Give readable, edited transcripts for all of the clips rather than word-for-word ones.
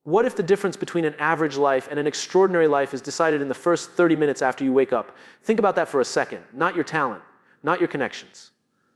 What if the difference between an average life and an extraordinary life is decided in the first 30 minutes after you wake up? Think about that for a second. Not your talent, not your connections,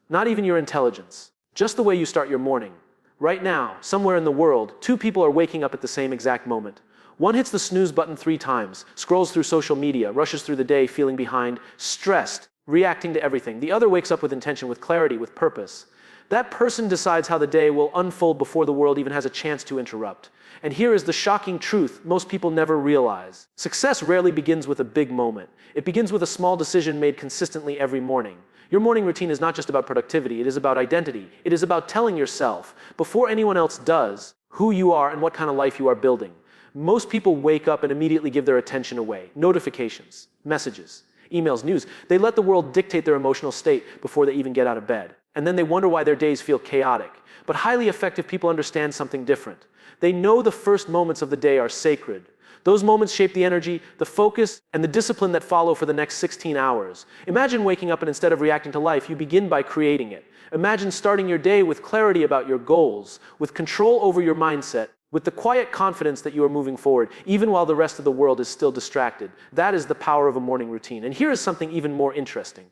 not even your intelligence, just the way you start your morning. Right now, somewhere in the world, two people are waking up at the same exact moment. One hits the snooze button 3 times, scrolls through social media, rushes through the day feeling behind, stressed, reacting to everything. The other wakes up with intention, with clarity, with purpose. That person decides how the day will unfold before the world even has a chance to interrupt. And here is the shocking truth most people never realize. Success rarely begins with a big moment. It begins with a small decision made consistently every morning. Your morning routine is not just about productivity, it is about identity. It is about telling yourself, before anyone else does, who you are and what kind of life you are building. Most people wake up and immediately give their attention away. Notifications, messages, emails, news. They let the world dictate their emotional state before they even get out of bed. And then they wonder why their days feel chaotic. But highly effective people understand something different. They know the first moments of the day are sacred. Those moments shape the energy, the focus, and the discipline that follow for the next 16 hours. Imagine waking up and instead of reacting to life, you begin by creating it. Imagine starting your day with clarity about your goals, with control over your mindset, with the quiet confidence that you are moving forward, even while the rest of the world is still distracted. That is the power of a morning routine. And here is something even more interesting.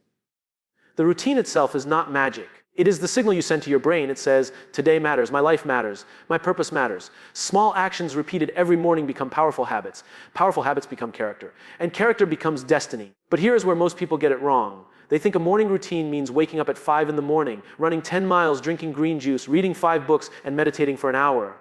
The routine itself is not magic. It is the signal you send to your brain. It says, today matters, my life matters, my purpose matters. Small actions repeated every morning become powerful habits. Powerful habits become character. And character becomes destiny. But here is where most people get it wrong. They think a morning routine means waking up at 5 in the morning, running 10 miles, drinking green juice, reading 5 books, and meditating for an hour.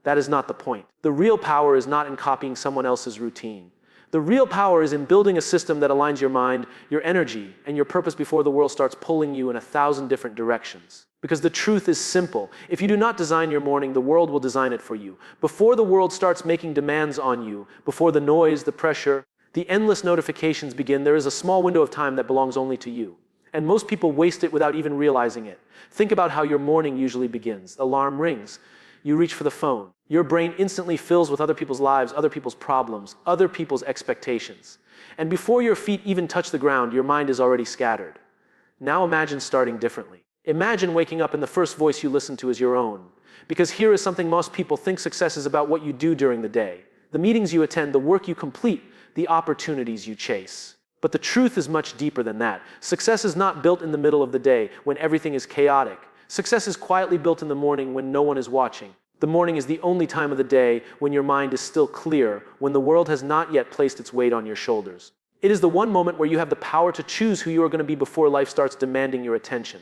That is not the point. The real power is not in copying someone else's routine. The real power is in building a system that aligns your mind, your energy, and your purpose before the world starts pulling you in 1,000 different directions. Because the truth is simple. If you do not design your morning, the world will design it for you. Before the world starts making demands on you, before the noise, the pressure, the endless notifications begin, there is a small window of time that belongs only to you. And most people waste it without even realizing it. Think about how your morning usually begins. The alarm rings. You reach for the phone. Your brain instantly fills with other people's lives, other people's problems, other people's expectations. And before your feet even touch the ground, your mind is already scattered. Now imagine starting differently. Imagine waking up and the first voice you listen to is your own. Because here is something most people think success is about: what you do during the day, the meetings you attend, the work you complete, the opportunities you chase. But the truth is much deeper than that. Success is not built in the middle of the day when everything is chaotic. Success is quietly built in the morning when no one is watching. The morning is the only time of the day when your mind is still clear, when the world has not yet placed its weight on your shoulders. It is the one moment where you have the power to choose who you are going to be before life starts demanding your attention.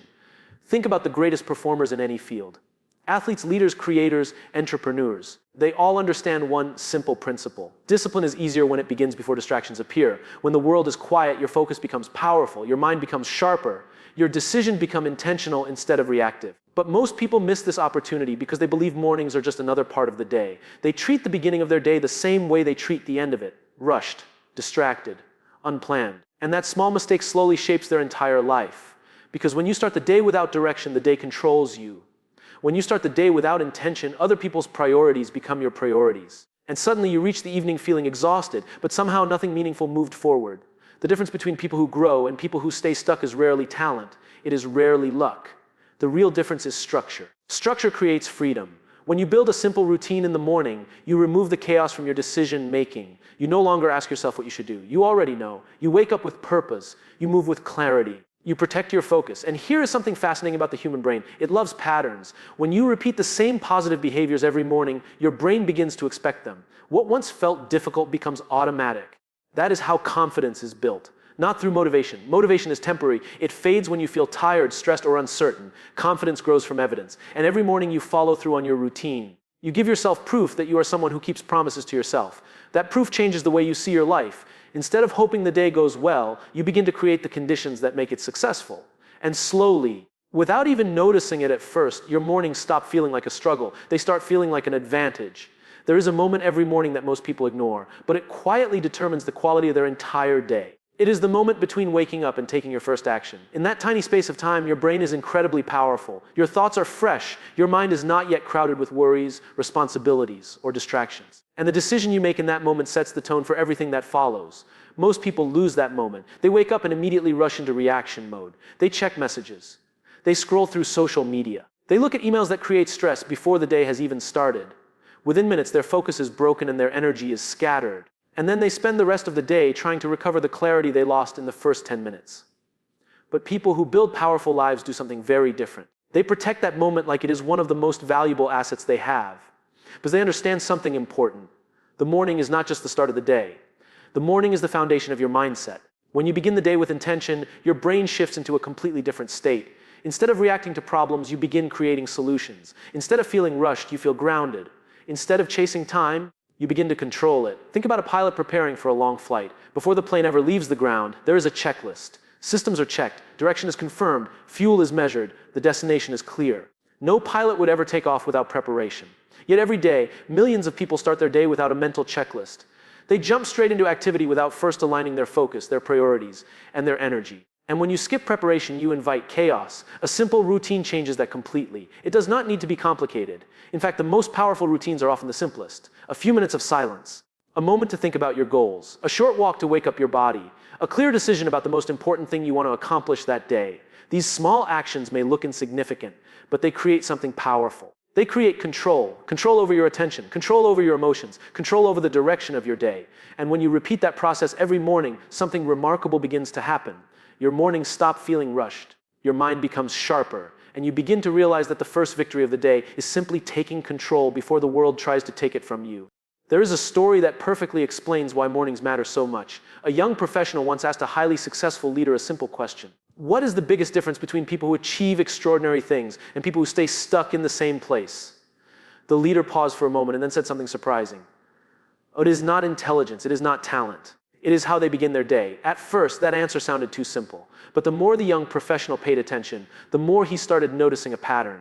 Think about the greatest performers in any field. Athletes, leaders, creators, entrepreneurs. They all understand one simple principle. Discipline is easier when it begins before distractions appear. When the world is quiet, your focus becomes powerful, your mind becomes sharper, your decisions become intentional instead of reactive. But most people miss this opportunity because they believe mornings are just another part of the day. They treat the beginning of their day the same way they treat the end of it: rushed, distracted, unplanned. And that small mistake slowly shapes their entire life. Because when you start the day without direction, the day controls you. When you start the day without intention, other people's priorities become your priorities. And suddenly you reach the evening feeling exhausted, but somehow nothing meaningful moved forward. The difference between people who grow and people who stay stuck is rarely talent. It is rarely luck. The real difference is structure. Structure creates freedom. When you build a simple routine in the morning, you remove the chaos from your decision making. You no longer ask yourself what you should do. You already know. You wake up with purpose. You move with clarity. You protect your focus. And here is something fascinating about the human brain. It loves patterns. When you repeat the same positive behaviors every morning, your brain begins to expect them. What once felt difficult becomes automatic. That is how confidence is built. Not through motivation. Motivation is temporary. It fades when you feel tired, stressed, or uncertain. Confidence grows from evidence. And every morning you follow through on your routine. You give yourself proof that you are someone who keeps promises to yourself. That proof changes the way you see your life. Instead of hoping the day goes well, you begin to create the conditions that make it successful. And slowly, without even noticing it at first, your mornings stop feeling like a struggle. They start feeling like an advantage. There is a moment every morning that most people ignore, but it quietly determines the quality of their entire day. It is the moment between waking up and taking your first action. In that tiny space of time, your brain is incredibly powerful. Your thoughts are fresh. Your mind is not yet crowded with worries, responsibilities, or distractions. And the decision you make in that moment sets the tone for everything that follows. Most people lose that moment. They wake up and immediately rush into reaction mode. They check messages. They scroll through social media. They look at emails that create stress before the day has even started. Within minutes, their focus is broken and their energy is scattered. And then they spend the rest of the day trying to recover the clarity they lost in the first 10 minutes. But people who build powerful lives do something very different. They protect that moment like it is one of the most valuable assets they have. Because they understand something important. The morning is not just the start of the day. The morning is the foundation of your mindset. When you begin the day with intention, your brain shifts into a completely different state. Instead of reacting to problems, you begin creating solutions. Instead of feeling rushed, you feel grounded. Instead of chasing time, you begin to control it. Think about a pilot preparing for a long flight. Before the plane ever leaves the ground, there is a checklist. Systems are checked, direction is confirmed, fuel is measured, the destination is clear. No pilot would ever take off without preparation. Yet every day, millions of people start their day without a mental checklist. They jump straight into activity without first aligning their focus, their priorities, and their energy. And when you skip preparation, you invite chaos. A simple routine changes that completely. It does not need to be complicated. In fact, the most powerful routines are often the simplest. A few minutes of silence, a moment to think about your goals, a short walk to wake up your body, a clear decision about the most important thing you want to accomplish that day. These small actions may look insignificant, but they create something powerful. They create control over your attention, control over your emotions, control over the direction of your day. And when you repeat that process every morning, something remarkable begins to happen. Your mornings stop feeling rushed. Your mind becomes sharper, and you begin to realize that the first victory of the day is simply taking control before the world tries to take it from you. There is a story that perfectly explains why mornings matter so much. A young professional once asked a highly successful leader a simple question. What is the biggest difference between people who achieve extraordinary things and people who stay stuck in the same place? The leader paused for a moment and then said something surprising. It is not intelligence, it is not talent. It is how they begin their day. At first, that answer sounded too simple. But the more the young professional paid attention, the more he started noticing a pattern.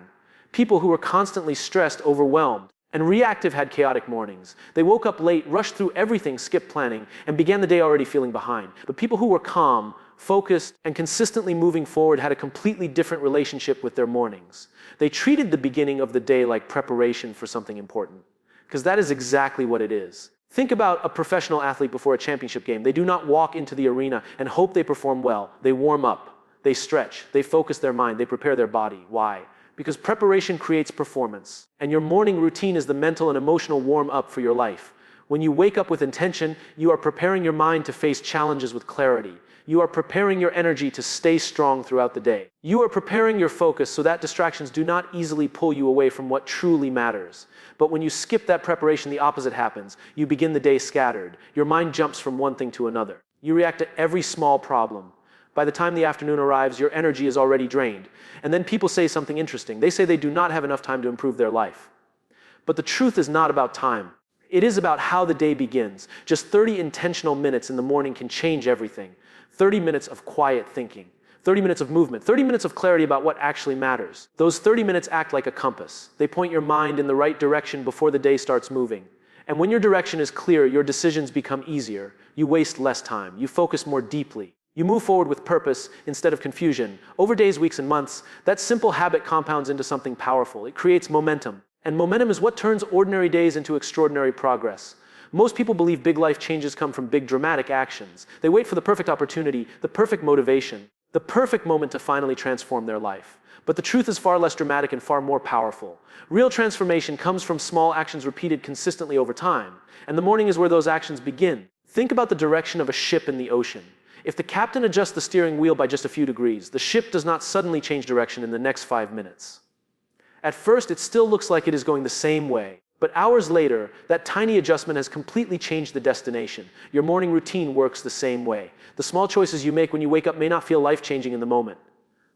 People who were constantly stressed, overwhelmed, and reactive had chaotic mornings. They woke up late, rushed through everything, skipped planning, and began the day already feeling behind. But people who were calm, focused, and consistently moving forward had a completely different relationship with their mornings. They treated the beginning of the day like preparation for something important. Because that is exactly what it is. Think about a professional athlete before a championship game. They do not walk into the arena and hope they perform well. They warm up, they stretch, they focus their mind, they prepare their body. Why? Because preparation creates performance. And your morning routine is the mental and emotional warm-up for your life. When you wake up with intention, you are preparing your mind to face challenges with clarity. You are preparing your energy to stay strong throughout the day. You are preparing your focus so that distractions do not easily pull you away from what truly matters. But when you skip that preparation, the opposite happens. You begin the day scattered. Your mind jumps from one thing to another. You react to every small problem. By the time the afternoon arrives, your energy is already drained. And then people say something interesting. They say they do not have enough time to improve their life. But the truth is not about time. It is about how the day begins. Just 30 intentional minutes in the morning can change everything. 30 minutes of quiet thinking, 30 minutes of movement, 30 minutes of clarity about what actually matters. Those 30 minutes act like a compass. They point your mind in the right direction before the day starts moving. And when your direction is clear, your decisions become easier. You waste less time. You focus more deeply. You move forward with purpose instead of confusion. Over days, weeks, and months, that simple habit compounds into something powerful. It creates momentum. And momentum is what turns ordinary days into extraordinary progress. Most people believe big life changes come from big dramatic actions. They wait for the perfect opportunity, the perfect motivation, the perfect moment to finally transform their life. But the truth is far less dramatic and far more powerful. Real transformation comes from small actions repeated consistently over time. And the morning is where those actions begin. Think about the direction of a ship in the ocean. If the captain adjusts the steering wheel by just a few degrees, the ship does not suddenly change direction in the next 5 minutes. At first, it still looks like it is going the same way. But hours later, that tiny adjustment has completely changed the destination. Your morning routine works the same way. The small choices you make when you wake up may not feel life-changing in the moment.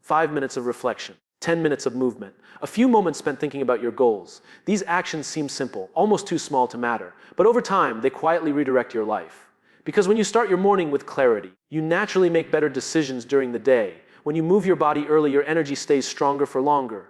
5 minutes of reflection, 10 minutes of movement, a few moments spent thinking about your goals. These actions seem simple, almost too small to matter. But over time, they quietly redirect your life. Because when you start your morning with clarity, you naturally make better decisions during the day. When you move your body early, your energy stays stronger for longer.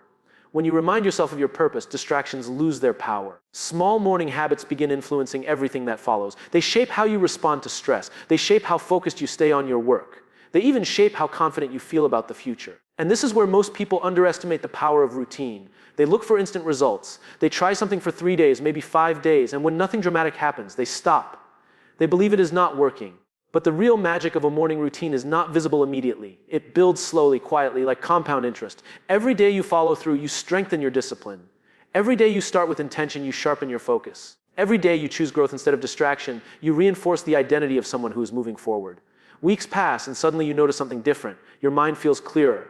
When you remind yourself of your purpose, distractions lose their power. Small morning habits begin influencing everything that follows. They shape how you respond to stress. They shape how focused you stay on your work. They even shape how confident you feel about the future. And this is where most people underestimate the power of routine. They look for instant results. They try something for 3 days, maybe 5 days, and when nothing dramatic happens, they stop. They believe it is not working. But the real magic of a morning routine is not visible immediately. It builds slowly, quietly, like compound interest. Every day you follow through, you strengthen your discipline. Every day you start with intention, you sharpen your focus. Every day you choose growth instead of distraction, you reinforce the identity of someone who is moving forward. Weeks pass and suddenly you notice something different. Your mind feels clearer.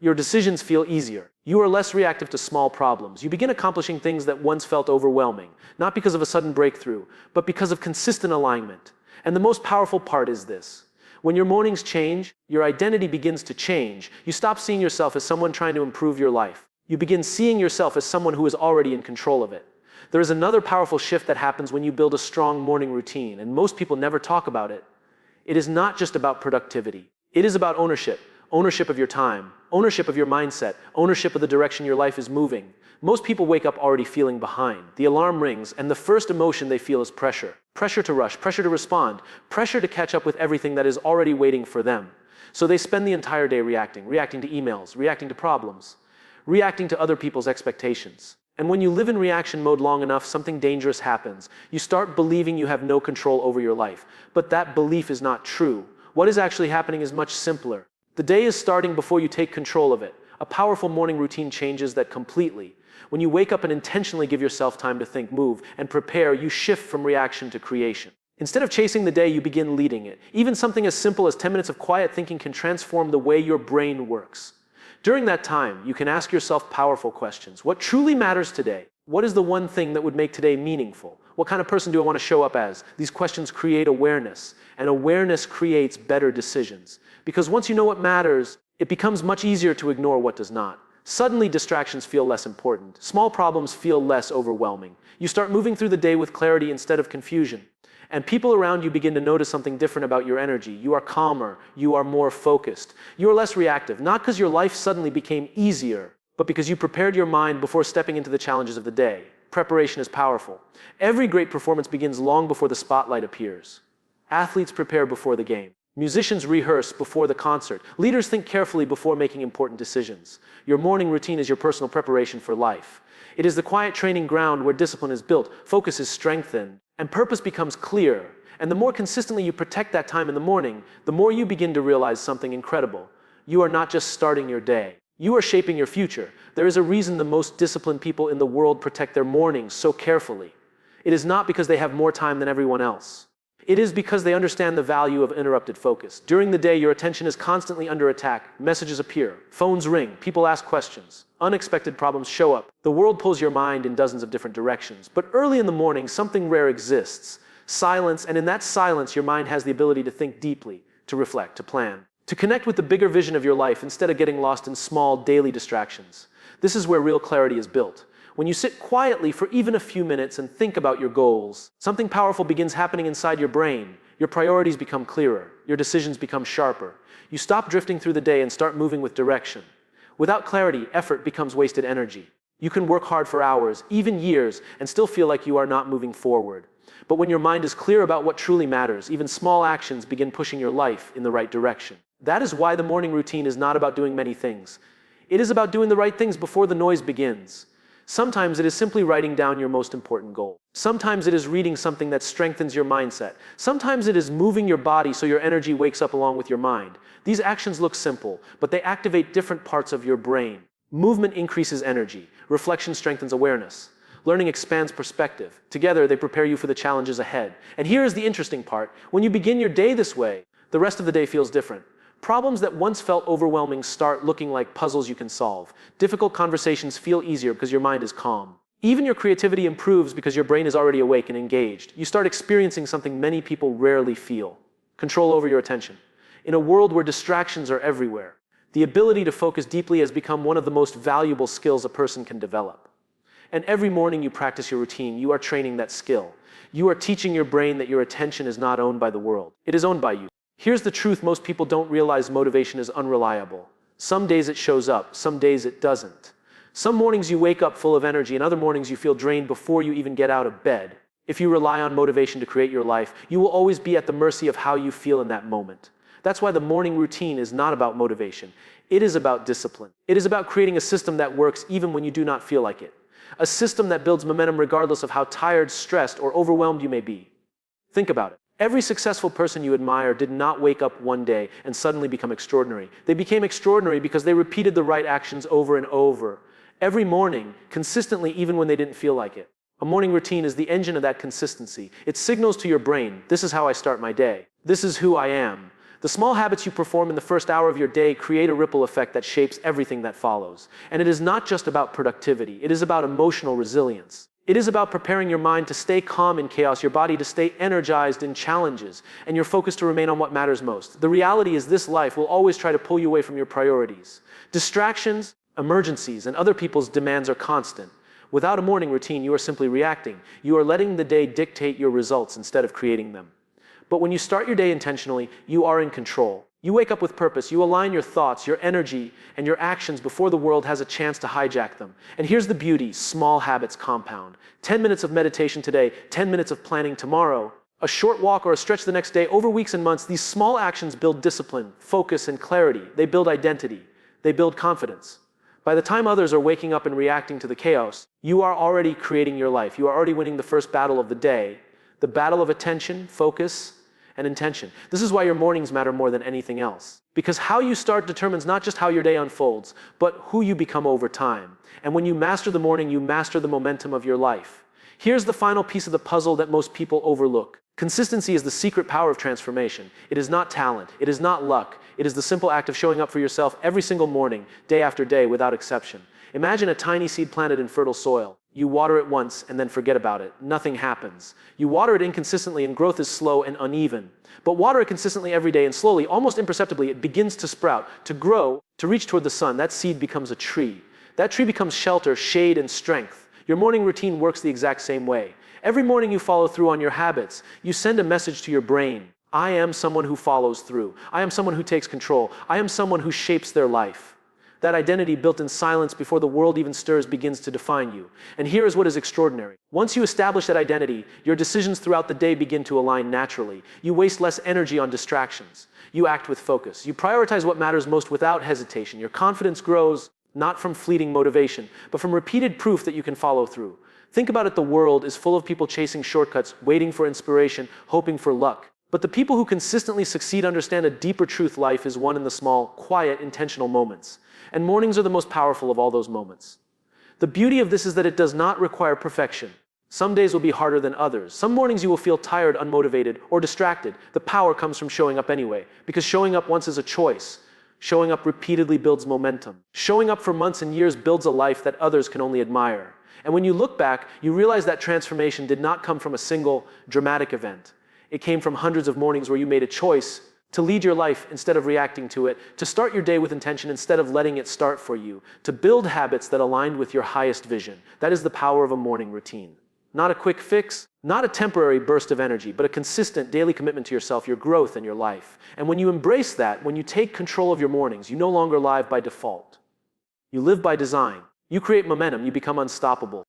Your decisions feel easier. You are less reactive to small problems. You begin accomplishing things that once felt overwhelming, not because of a sudden breakthrough, but because of consistent alignment. And the most powerful part is this. When your mornings change, your identity begins to change. You stop seeing yourself as someone trying to improve your life. You begin seeing yourself as someone who is already in control of it. There is another powerful shift that happens when you build a strong morning routine, and most people never talk about it. It is not just about productivity. It is about ownership. Ownership of your time, ownership of your mindset, ownership of the direction your life is moving. Most people wake up already feeling behind. The alarm rings, and the first emotion they feel is pressure. Pressure to rush, pressure to respond, pressure to catch up with everything that is already waiting for them. So they spend the entire day reacting to emails, reacting to problems, reacting to other people's expectations. And when you live in reaction mode long enough, something dangerous happens. You start believing you have no control over your life. But that belief is not true. What is actually happening is much simpler. The day is starting before you take control of it. A powerful morning routine changes that completely. When you wake up and intentionally give yourself time to think, move, and prepare, you shift from reaction to creation. Instead of chasing the day, you begin leading it. Even something as simple as 10 minutes of quiet thinking can transform the way your brain works. During that time, you can ask yourself powerful questions. What truly matters today? What is the one thing that would make today meaningful? What kind of person do I want to show up as? These questions create awareness, and awareness creates better decisions. Because once you know what matters, it becomes much easier to ignore what does not. Suddenly, distractions feel less important. Small problems feel less overwhelming. You start moving through the day with clarity instead of confusion. And people around you begin to notice something different about your energy. You are calmer. You are more focused. You are less reactive, not because your life suddenly became easier, but because you prepared your mind before stepping into the challenges of the day. Preparation is powerful. Every great performance begins long before the spotlight appears. Athletes prepare before the game. Musicians rehearse before the concert. Leaders think carefully before making important decisions. Your morning routine is your personal preparation for life. It is the quiet training ground where discipline is built, focus is strengthened, and purpose becomes clear. And the more consistently you protect that time in the morning, the more you begin to realize something incredible. You are not just starting your day. You are shaping your future. There is a reason the most disciplined people in the world protect their mornings so carefully. It is not because they have more time than everyone else. It is because they understand the value of interrupted focus. During the day, your attention is constantly under attack. Messages appear, phones ring, people ask questions, unexpected problems show up. The world pulls your mind in dozens of different directions. But early in the morning, something rare exists. Silence, and in that silence, your mind has the ability to think deeply, to reflect, to plan, to connect with the bigger vision of your life instead of getting lost in small daily distractions. This is where real clarity is built. When you sit quietly for even a few minutes and think about your goals, something powerful begins happening inside your brain. Your priorities become clearer. Your decisions become sharper. You stop drifting through the day and start moving with direction. Without clarity, effort becomes wasted energy. You can work hard for hours, even years, and still feel like you are not moving forward. But when your mind is clear about what truly matters, even small actions begin pushing your life in the right direction. That is why the morning routine is not about doing many things. It is about doing the right things before the noise begins. Sometimes it is simply writing down your most important goal. Sometimes it is reading something that strengthens your mindset. Sometimes it is moving your body so your energy wakes up along with your mind. These actions look simple, but they activate different parts of your brain. Movement increases energy. Reflection strengthens awareness. Learning expands perspective. Together, they prepare you for the challenges ahead. And here is the interesting part. When you begin your day this way, the rest of the day feels different. Problems that once felt overwhelming start looking like puzzles you can solve. Difficult conversations feel easier because your mind is calm. Even your creativity improves because your brain is already awake and engaged. You start experiencing something many people rarely feel: control over your attention. In a world where distractions are everywhere, the ability to focus deeply has become one of the most valuable skills a person can develop. And every morning you practice your routine, you are training that skill. You are teaching your brain that your attention is not owned by the world. It is owned by you. Here's the truth: most people don't realize motivation is unreliable. Some days it shows up, some days it doesn't. Some mornings you wake up full of energy, and other mornings you feel drained before you even get out of bed. If you rely on motivation to create your life, you will always be at the mercy of how you feel in that moment. That's why the morning routine is not about motivation. It is about discipline. It is about creating a system that works even when you do not feel like it. A system that builds momentum regardless of how tired, stressed, or overwhelmed you may be. Think about it. Every successful person you admire did not wake up one day and suddenly become extraordinary. They became extraordinary because they repeated the right actions over and over. Every morning, consistently, even when they didn't feel like it. A morning routine is the engine of that consistency. It signals to your brain, this is how I start my day. This is who I am. The small habits you perform in the first hour of your day create a ripple effect that shapes everything that follows. And it is not just about productivity. It is about emotional resilience. It is about preparing your mind to stay calm in chaos, your body to stay energized in challenges, and your focus to remain on what matters most. The reality is this life will always try to pull you away from your priorities. Distractions, emergencies, and other people's demands are constant. Without a morning routine, you are simply reacting. You are letting the day dictate your results instead of creating them. But when you start your day intentionally, you are in control. You wake up with purpose. You align your thoughts, your energy, and your actions before the world has a chance to hijack them. And here's the beauty: small habits compound. 10 minutes of meditation today, 10 minutes of planning tomorrow, a short walk or a stretch the next day. Over weeks and months, these small actions build discipline, focus, and clarity. They build identity. They build confidence. By the time others are waking up and reacting to the chaos, you are already creating your life. You are already winning the first battle of the day, the battle of attention, focus, and intention. This is why your mornings matter more than anything else. Because how you start determines not just how your day unfolds, but who you become over time. And when you master the morning, you master the momentum of your life. Here's the final piece of the puzzle that most people overlook. Consistency is the secret power of transformation. It is not talent. It is not luck. It is the simple act of showing up for yourself every single morning, day after day, without exception. Imagine a tiny seed planted in fertile soil. You water it once and then forget about it. Nothing happens. You water it inconsistently and growth is slow and uneven. But water it consistently every day and slowly, almost imperceptibly, it begins to sprout, to grow, to reach toward the sun. That seed becomes a tree. That tree becomes shelter, shade, and strength. Your morning routine works the exact same way. Every morning you follow through on your habits. You send a message to your brain. I am someone who follows through. I am someone who takes control. I am someone who shapes their life. That identity built in silence before the world even stirs begins to define you. And here is what is extraordinary. Once you establish that identity, your decisions throughout the day begin to align naturally. You waste less energy on distractions. You act with focus. You prioritize what matters most without hesitation. Your confidence grows not from fleeting motivation, but from repeated proof that you can follow through. Think about it, the world is full of people chasing shortcuts, waiting for inspiration, hoping for luck. But the people who consistently succeed understand a deeper truth: life is won in the small, quiet, intentional moments. And mornings are the most powerful of all those moments. The beauty of this is that it does not require perfection. Some days will be harder than others. Some mornings you will feel tired, unmotivated, or distracted. The power comes from showing up anyway, because showing up once is a choice. Showing up repeatedly builds momentum. Showing up for months and years builds a life that others can only admire. And when you look back, you realize that transformation did not come from a single dramatic event. It came from hundreds of mornings where you made a choice to lead your life instead of reacting to it, to start your day with intention instead of letting it start for you, to build habits that aligned with your highest vision. That is the power of a morning routine. Not a quick fix, not a temporary burst of energy, but a consistent daily commitment to yourself, your growth, and your life. And when you embrace that, when you take control of your mornings, you no longer live by default. You live by design. You create momentum, you become unstoppable.